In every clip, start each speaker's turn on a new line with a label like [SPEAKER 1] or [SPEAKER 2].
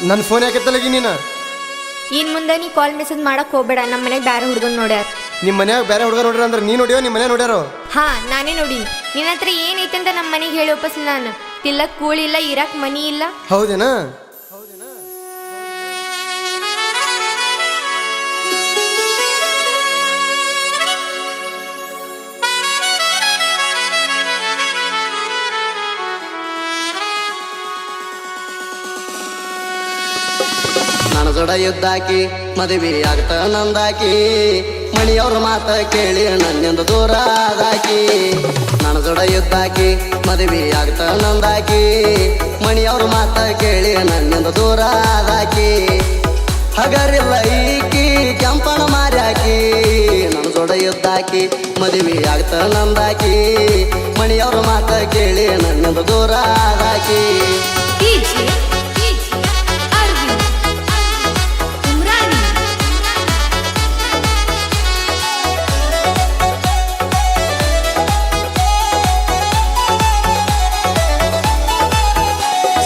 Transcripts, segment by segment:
[SPEAKER 1] ನನ್ನ ಫೋನ್ ಯಾಕೆ ಎತ್ತಲಾಗಿ ನೀನು?
[SPEAKER 2] ಇನ್ ಮುಂದೆ ನೀ ಕಾಲ್ ಮೆಸೇಜ್ ಮಾಡಕ್ ಹೋಗ್ಬೇಡ. ನಮ್ಮ ಮನೆಗೆ ಬೇರೆ ಹುಡುಗನ್ ನೋಡ್ಯಾರ.
[SPEAKER 1] ನಿಮ್ಮ ಮನ್ಯಾಗ ಬೇರೆ ಹುಡುಗ ನೋಡ್ಯಾರ ಅಂದ್ರೆ ನೀ ನೋಡ್ಯೋ ನಿಮ್ಮ ಮನೆ ನೋಡ್ಯಾರೋ?
[SPEAKER 2] ಹಾ, ನಾನೇ ನೋಡಿನಿ. ನಿನ್ನ ಹತ್ರ ಏನೈತೆ ಅಂತ ನಮ್ಮ ಮನೆಗೆ ಹೇಳಿ ವಾಪಸ್. ನಾನು ತಿಲ್ಲಕ್ ಕೂಳಿಲ್ಲ, ಇರಾಕ್ ಮನಿ ಇಲ್ಲ.
[SPEAKER 1] ಹೌದೇನಾ?
[SPEAKER 3] ನನ್ನ ಜೋಡ ಯುದ್ಧಾಕಿ ಮದುವೆ ಆಗ್ತ ನಂದಾಕಿ, ಮಣಿಯವ್ರ ಮಾತ ಕೇಳಿ ನನ್ನಿಂದ ದೂರ ಆದಾಕಿ. ನನ್ನ ಜೋಡ ಯುದ್ಧಾಕಿ ಮದುವೆ ಆಗ್ತ ನಂದಾಕಿ, ಮಣಿಯವ್ರ ಮಾತ ಕೇಳಿ ನನ್ನಿಂದ ದೂರ ಆದಾಕಿ. ಹಗರಿಲ್ಲ ಈಕಿ ಕೆಂಪಣ ಮಾರ್ಯಾಕಿ, ನನ್ನ ಜೋಡ ಯುದ್ಧಾಕಿ ಮದುವೆ ಆಗ್ತ ನಂದಾಕಿ, ಮಣಿಯವ್ರ ಮಾತ ಕೇಳಿ ನನ್ನಿಂದ ದೂರ ಆದಾಕಿ.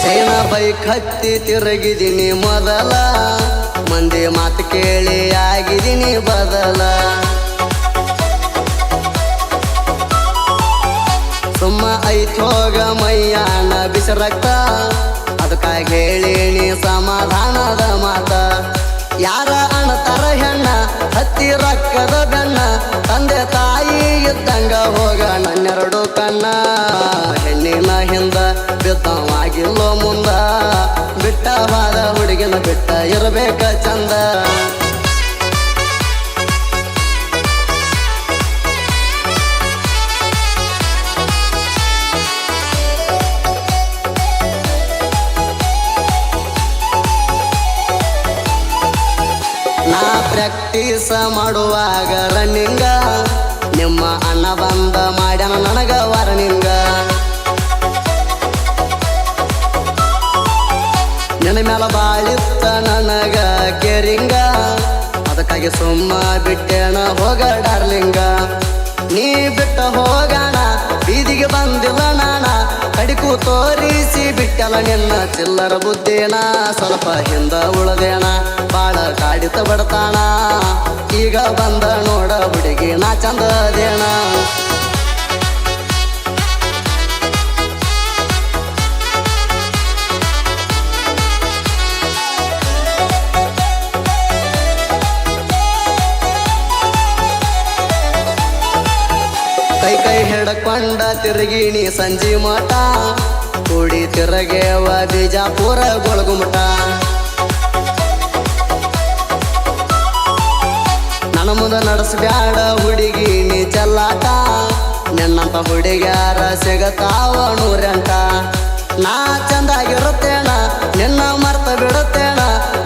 [SPEAKER 3] ಸೇನ ಬೈಕ್ ಹತ್ತಿ ತಿರುಗಿದೀನಿ ಮೊದಲ, ಮಂದಿ ಮಾತು ಕೇಳಿ ಆಗಿದೀನಿ ಬದಲ. ಸುಮ್ಮ ಐತೋಗ ಮೈಯಾನ ಬಿಸಿರಕ್ತ, ಅದಕ್ಕಾಗಿ ಹೇಳಿನಿ ಸಮಾಧಾನದ ಮಾತ. ಯಾರ ಅಣತರ ಹೆಣ್ಣ ಹತ್ತಿ ರಕ್ಕದ ಬೆನ್ನ, ತಂದೆ ತಾಯಿ ಇದ್ದಂಗ ಹೋಗ ನನ್ನೆರಡು ಕಣ್ಣ. ಹೆಣ್ಣಿನ ಹಿಂದ ಬಿದ್ದವಾಗಿಲ್ಲೋ ಮುಂದ, ಬಿಟ್ಟವಾದ ಹುಡುಗಿನ ಬಿಟ್ಟ ಇರಬೇಕ ಚಂದ. ನಾ ಪ್ರಾಕ್ಟೀಸ್ ಮಾಡುವಾಗ ರನ್ನಿಂಗ, ನಿಮ್ಮ ಅಣ್ಣ ಬಂದ ಮಾಡ್ಯಾನ ನನಗ ವಾರ್ನಿಂಗ. ನಿನ್ನ ಮ್ಯಾಲ ಬಾಳಿತ್ತ ನನಗ ಕೇರಿಂಗ, ಅದಕ್ಕಾಗಿ ಸುಮ್ಮ ಬಿಟ್ಟೇಣ ಹೋಗ ಡಾರ್ಲಿಂಗ. ನೀ ಬಿಟ್ಟ ಹೋಗೋಣ ಬೀದಿಗೆ ಬಂದಿಲ್ಲ ನಾಣ, ಕಡಿಕು ತೋರಿಸಿ ಬಿಟ್ಟಲ್ಲ ನಿನ್ನ ಚಿಲ್ಲರ ಬುದ್ಧೇನ. ಸ್ವಲ್ಪ ಹಿಂದ ಉಳದೇಣ ಬಾಳ ಕಾಡಿತ ಬಡತಾಣ, ಈಗ ಬಂದ ನೋಡ ಹುಡುಗಿ ನಾ ಚಂದದೇಣ. ಕೈ ಕೈ ಹಿಡ್ಕೊಂಡ ತಿರುಗಿಣಿ ಸಂಜಿ ಮಠ, ಕೂಡಿ ತಿರುಗೇವ ಬಿಜಾಪುರ ಗೊಳಗುಮಟ. ನನ್ನ ಮುಂದೆ ನಡೆಸ್ಬ್ಯಾಡ ಹುಡುಗಿಣಿ ಚೆಲ್ಲಾಟ, ನಿನ್ನಂತ ಹುಡುಗ್ಯಾರ ಸಿಗತಾವ ನೂರೆಂಟ. ನಾ ಚಂದಾಗಿರುತ್ತೇಣ ನಿನ್ನ ಮರ್ತ ಬಿಡುತ್ತೇಣ,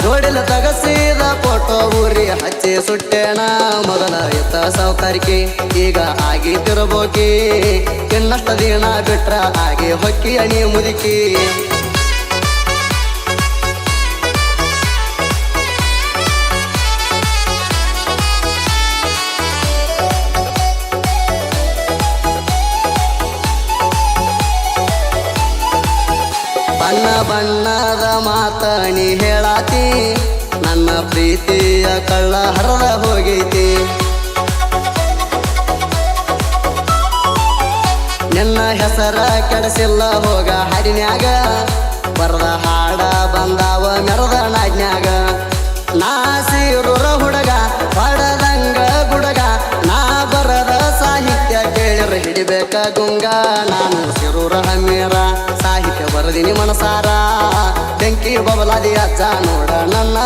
[SPEAKER 3] ನೋಡಿಲ ತಗಸಿದ ಫೋಟೋ ಊರಿ ಹಚ್ಚಿ ಸುಟ್ಟೇಣ. ಮೊದಲ ಇತ್ತ ಸೌಕರ್ಕಿ ಈಗ ಆಗಿದ್ದಿರಬೋಕಿ, ಇನ್ನಷ್ಟ ದಿನ ಬಿಟ್ರ ಆಗಿ ಹೊಕ್ಕಿ ಅಣಿ ಮುದುಕಿ. ಬಣ್ಣ ಬಣ್ಣದ ಮಾತ ನೀ ಹೇಳಾತಿ, ನನ್ನ ಪ್ರೀತಿಯ ಕಳ್ಳ ಹರದ ಹೋಗೈತಿ. ನಿನ್ನ ಹೆಸರ ಕೆಡಸಿಲ್ಲ ಹೋಗ ಹಾಡಿನ್ಯಾಗ, ಬರದ ಹಾಡ ಬಂದಾವ ಮೆರದ ನಾಡ್ನ್ಯಾಗ. ನಾ ಸೀರೂರ ಹುಡುಗ ಪಡದಂಗ ಗುಡಗ, ನಾ ಬರದ ಸಾಹಿತ್ಯ ಕೇಳಿರ ಹಿಡಿಬೇಕ ಗುಂಗ. ನಾನು ಸಿರೂರ ಹಮ್ಮೀರ ಸಾಹಿತ್ಯ ಬರದಿನಿ ಮನಸಾರ, ಬೆಂಕಿ ಬಬಲಾದಿ ಅಜ್ಜ ನೋಡ ನನ್ನ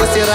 [SPEAKER 3] ಉಸಿರ.